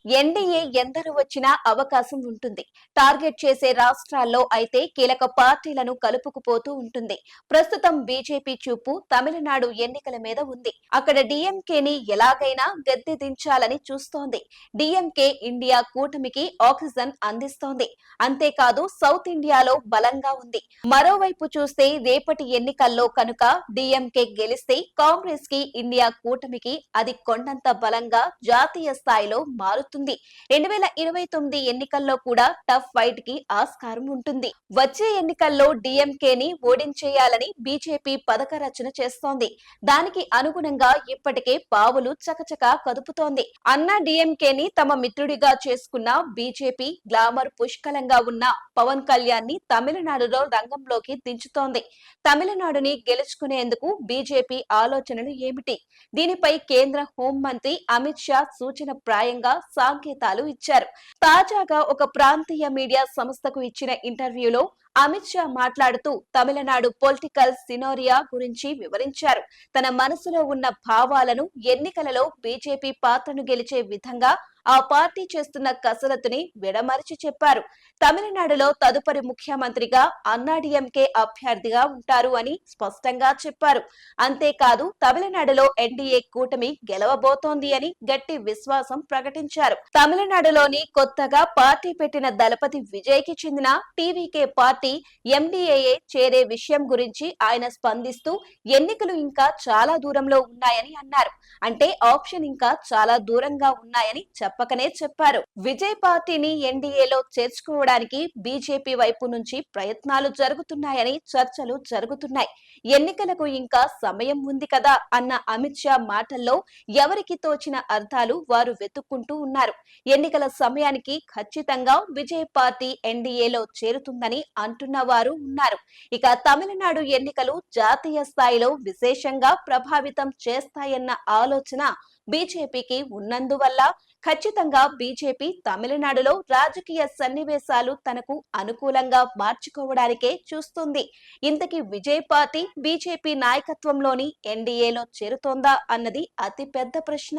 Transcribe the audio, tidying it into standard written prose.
NDA ఎందరు వచ్చినా అవకాశం ఉంటుంది. టార్గెట్ చేసే రాష్ట్రాల్లో అయితే కీలక పార్టీలను కలుపుకుపోతూ ఉంటుంది. ప్రస్తుతం బీజేపీ చూపు తమిళనాడు ఎన్నికల మీద ఉంది. అక్కడ డీఎంకేని ఎలాగైనా గద్దె దించాలని చూస్తోంది. డీఎంకే ఇండియా కూటమికి ఆక్సిజన్ అందిస్తోంది. అంతేకాదు సౌత్ ఇండియాలో బలంగా ఉంది. మరోవైపు చూస్తే రేపటి ఎన్నికల్లో కనుక డీఎంకే గెలిస్తే కాంగ్రెస్ కి ఇండియా కూటమికి అది కొండంత బలంగా జాతీయ స్థాయిలో మారుతుంది. 2029 ఎన్నికల్లో కూడా టఫ్ ఫైట్ కి ఆస్కారం ఉంటుంది. వచ్చే ఎన్నికల్లో డీఎంకేని ఓడించేయాలని బీజేపీ పథక రచన చేస్తోంది. దానికి అనుగుణంగా ఇప్పటికే పావులు చకచకా కదుపుతోంది. అన్నా డీఎంకేని తమ మిత్రుడిగా చేసుకున్న బీజేపీ గ్లామర్ పుష్కలంగా ఉన్న పవన్ కళ్యాణ్ ని తమిళనాడులో రంగంలోకి దించుతోంది. తమిళనాడుని గెలుచుకునేందుకు బీజేపీ ఆలోచనలు ఏమిటి? దీనిపై కేంద్ర హోంమంత్రి అమిత్ షా సూచన ప్రాయంగా సంకేతాలు ఇచ్చారు. తాజాగా ఒక ప్రాంతీయ మీడియా సంస్థకు ఇచ్చిన ఇంటర్వ్యూలో అమిత్ షా మాట్లాడుతూ తమిళనాడు పొలిటికల్ సినోరియా గురించి వివరించారు. తన మనసులో ఉన్న భావాలను ఎన్నికలలో బీజేపీ పాత్రను గెలిచే విధంగా ఆ పార్టీ చేస్తున్న కసరత్తుని విడమరిచి చెప్పారు. తమిళనాడులో తదుపరి ముఖ్యమంత్రిగా అన్నాడీఎంకే అభ్యర్థిగా ఉంటారు అని స్పష్టంగా చెప్పారు. అంతేకాదు తమిళనాడులో ఎన్డీఏ కూటమి గెలవబోతోంది అని గట్టి విశ్వాసం ప్రకటించారు. తమిళనాడులోని కొత్తగా పార్టీ పెట్టిన దళపతి విజయ్ కి చెందిన టీవీకే పార్టీ ఎండీఏ చేరే విషయం గురించి ఆయన స్పందిస్తూ ఎన్నికలు ఇంకా చాలా దూరంలో ఉన్నాయని అన్నారు. అంటే ఆప్షన్ ఇంకా చాలా దూరంగా ఉన్నాయని చెప్పకనే చెప్పారు. విజయ్ పార్టీని ఎన్డీఏలో చేర్చుకోవడానికి బీజేపీ వైపు నుంచి ప్రయత్నాలు జరుగుతున్నాయని చర్చలు జరుగుతున్నాయి. ఎన్నికలకు ఇంకా సమయం ఉంది కదా అన్న అమిత్ షా మాటల్లో ఎవరికి తోచిన అర్థాలు వారు వెతుక్కుంటూ ఉన్నారు. ఎన్నికల సమయానికి ఖచ్చితంగా విజయ్ పార్టీ ఎన్డీఏలో చేరుతుందని అంటున్న వారు ఉన్నారు. ఇక తమిళనాడు ఎన్నికలు జాతీయ స్థాయిలో విశేషంగా ప్రభావితం చేస్తాయన్న ఆలోచన బీజేపీకి ఉన్నందువల్ల ఖచ్చితంగా బీజేపీ తమిళనాడులో రాజకీయ సన్నివేశాలు తనకు అనుకూలంగా మార్చుకోవడానికే చూస్తుంది. ఇంతకీ విజయ్ పార్టీ బీజేపీ నాయకత్వంలోని ఎన్డీఏలో చేరుతోందా అన్నది అతిపెద్ద ప్రశ్న.